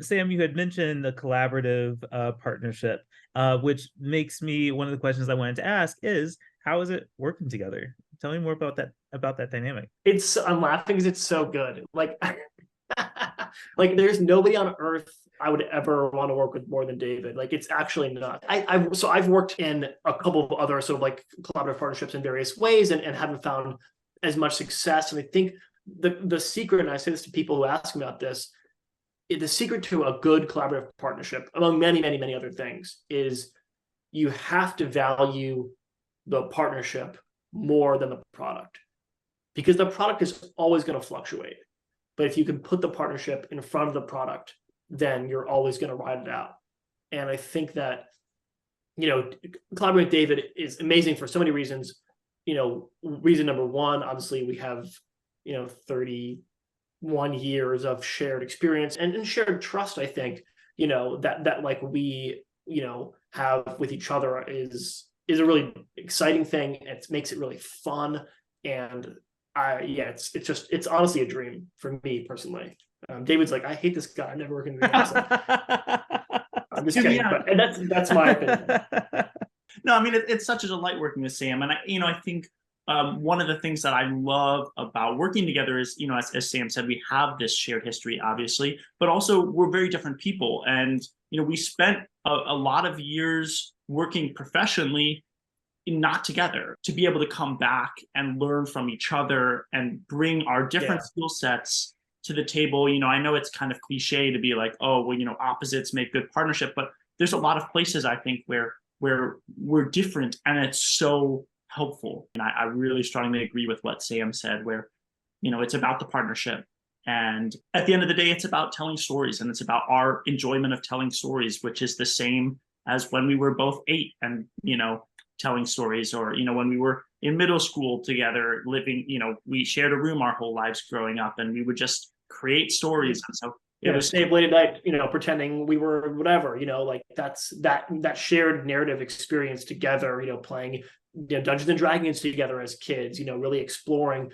Sam, you had mentioned the collaborative partnership, which makes me one of the questions I wanted to ask is how is it working together? Tell me more about that dynamic. I'm laughing because it's so good. Like like there's nobody on earth I would ever want to work with more than David. Like it's actually not. I've worked in a couple of other sort of like collaborative partnerships in various ways and haven't found as much success. And I think the secret, and I say this to people who ask me about this, the secret to a good collaborative partnership, among many, many, many other things, is you have to value the partnership more than the product because the product is always going to fluctuate. But if you can put the partnership in front of the product, then you're always going to ride it out. And I think that, collaborating with David is amazing for so many reasons. Reason number one, obviously, we have, 31 years of shared experience and shared trust, I think, that like we, have with each other is a really exciting thing. It makes it really fun. And it's honestly a dream for me personally. David's like, I hate this guy. I'm never working with him. I'm just kidding, Yeah. but and that's my opinion. No, I mean it's such a delight working with Sam, and I think one of the things that I love about working together is, as Sam said, we have this shared history, obviously, but also we're very different people, and we spent a lot of years working professionally not together to be able to come back and learn from each other and bring our different skill sets to the table. I know it's kind of cliche to be like, oh, well, opposites make good partnership, but there's a lot of places I think where we're different and it's so helpful. And I really strongly agree with what Sam said, where, it's about the partnership. And at the end of the day, it's about telling stories and it's about our enjoyment of telling stories, which is the same as when we were both 8 and, telling stories, or when we were in middle school together living, we shared a room our whole lives growing up and we would just create stories. And so it was stay up late at night, pretending we were whatever, like that's that shared narrative experience together, playing Dungeons and Dragons together as kids, really exploring,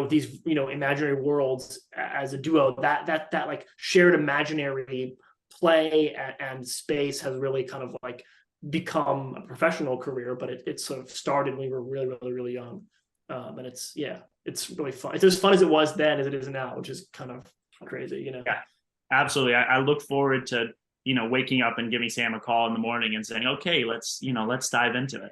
these, imaginary worlds as a duo, that like shared imaginary play and space has really kind of like become a professional career, but it sort of started when we were really, really, really young. And it's really fun. It's as fun as it was then as it is now, which is kind of crazy. Yeah, absolutely. I look forward to, waking up and giving Sam a call in the morning and saying, okay, let's dive into it.